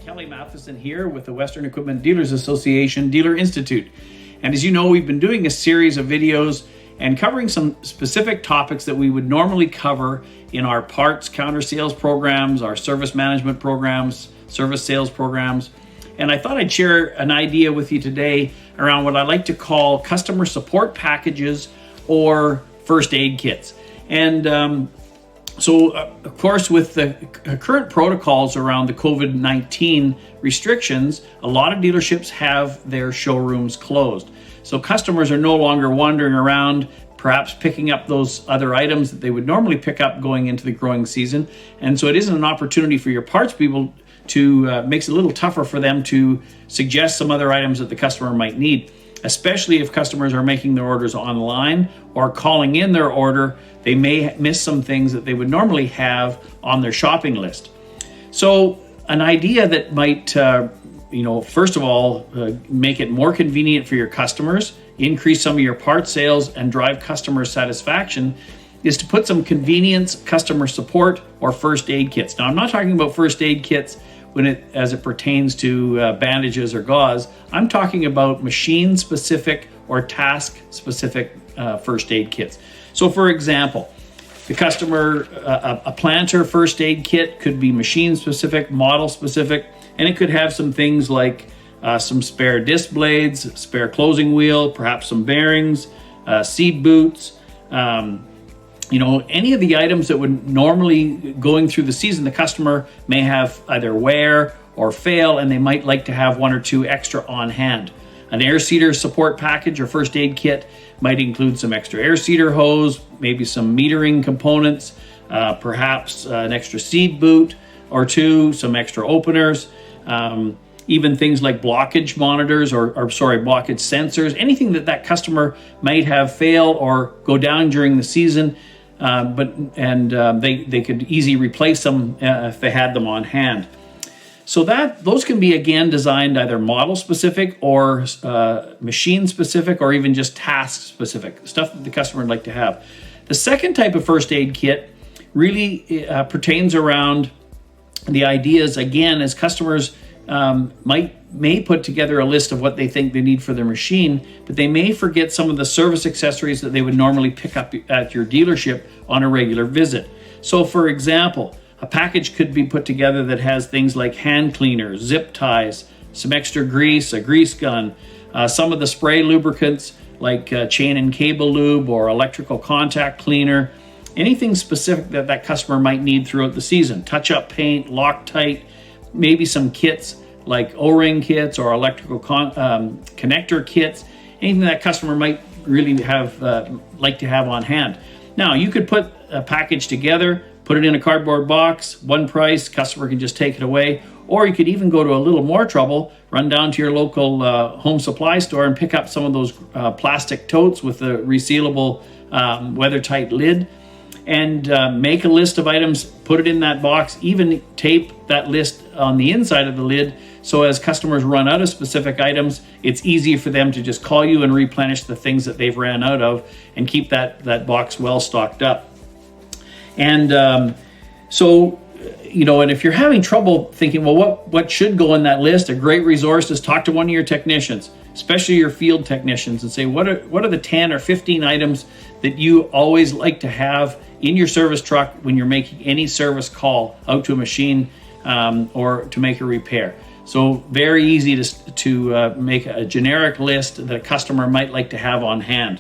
Kelly Mathison here with the Western Equipment Dealers Association Dealer Institute. And as you know, we've been doing a series of videos and covering some specific topics that we would normally cover in our parts counter sales programs, our service management programs, service sales programs. And I thought I'd share an idea with you today around what I like to call customer support packages or first aid kits. And So, of course, with the current protocols around the COVID-19 restrictions, a lot of dealerships have their showrooms closed. So customers are no longer wandering around, perhaps picking up those other items that they would normally pick up going into the growing season. And so it isn't an opportunity for your parts people to, makes it a little tougher for them to suggest some other items that the customer might need, especially if customers are making their orders online or calling in their order. They may miss some things that they would normally have on their shopping list. So an idea that might, first of all, make it more convenient for your customers, increase some of your part sales, and drive customer satisfaction is to put some convenience customer support or first aid kits. Now, I'm not talking about first aid kits as it pertains to bandages or gauze. I'm talking about machine-specific or task-specific first aid kits. So for example, the customer, a planter first aid kit could be machine-specific, model-specific, and it could have some things like some spare disc blades, spare closing wheel, perhaps some bearings, seed boots, any of the items that would normally, going through the season, the customer may have either wear or fail, and they might like to have one or two extra on hand. An air seeder support package or first aid kit might include some extra air seeder hose, maybe some metering components, perhaps an extra seed boot or two, some extra openers, even things like blockage monitors blockage sensors, anything that customer might have fail or go down during the season, they could easily replace them if they had them on hand. So those can be, again, designed either model specific or machine specific, or even just task specific, stuff that the customer would like to have. The second type of first aid kit really pertains around the ideas, again, as customers may put together a list of what they think they need for their machine, but they may forget some of the service accessories that they would normally pick up at your dealership on a regular visit. So for example, a package could be put together that has things like hand cleaners, zip ties, some extra grease, a grease gun, some of the spray lubricants like chain and cable lube or electrical contact cleaner, anything specific that customer might need throughout the season. Touch-up paint, Loctite, maybe some kits like O-ring kits or electrical connector kits, anything that customer might really have like to have on hand. Now, you could put a package together, put it in a cardboard box, one price, customer can just take it away. Or you could even go to a little more trouble, run down to your local home supply store and pick up some of those plastic totes with the resealable weather-tight lid, and make a list of items, put it in that box, even tape that list on the inside of the lid, so as customers run out of specific items, it's easy for them to just call you and replenish the things that they've ran out of and keep that box well stocked up. And and if you're having trouble thinking, well, what should go in that list, a great resource is talk to one of your technicians, especially your field technicians, and say, what are the 10 or 15 items that you always like to have in your service truck when you're making any service call out to a machine or to make a repair. So very easy to make a generic list that a customer might like to have on hand.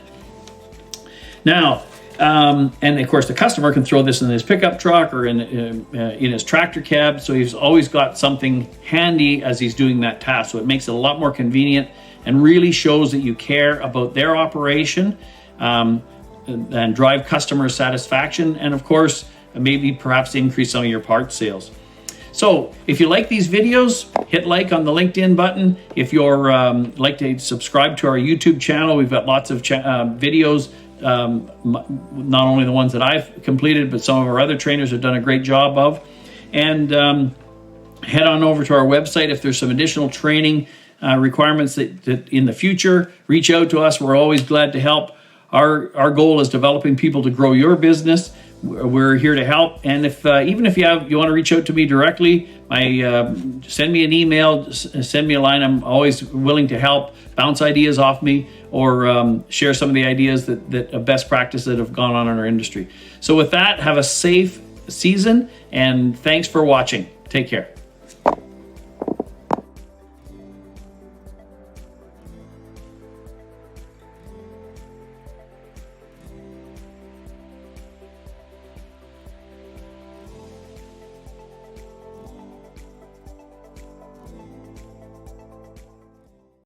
Now, and of course, the customer can throw this in his pickup truck or in his tractor cab, so he's always got something handy as he's doing that task. So it makes it a lot more convenient and really shows that you care about their operation and drive customer satisfaction, and of course, maybe perhaps increase some of your parts sales. So if you like these videos, hit like on the LinkedIn button. If you're like to subscribe to our YouTube channel, we've got lots of videos, not only the ones that I've completed, but some of our other trainers have done a great job of. And head on over to our website if there's some additional training requirements that in the future. Reach out to us. We're always glad to help. Our goal is developing people to grow your business we're here to help. And if even if you want to reach out to me directly, send me an email, send me a line. I'm always willing to help, bounce ideas off me, or share some of the ideas that best practice that have gone on in our industry. So with that, have a safe season, and thanks for watching. Take care.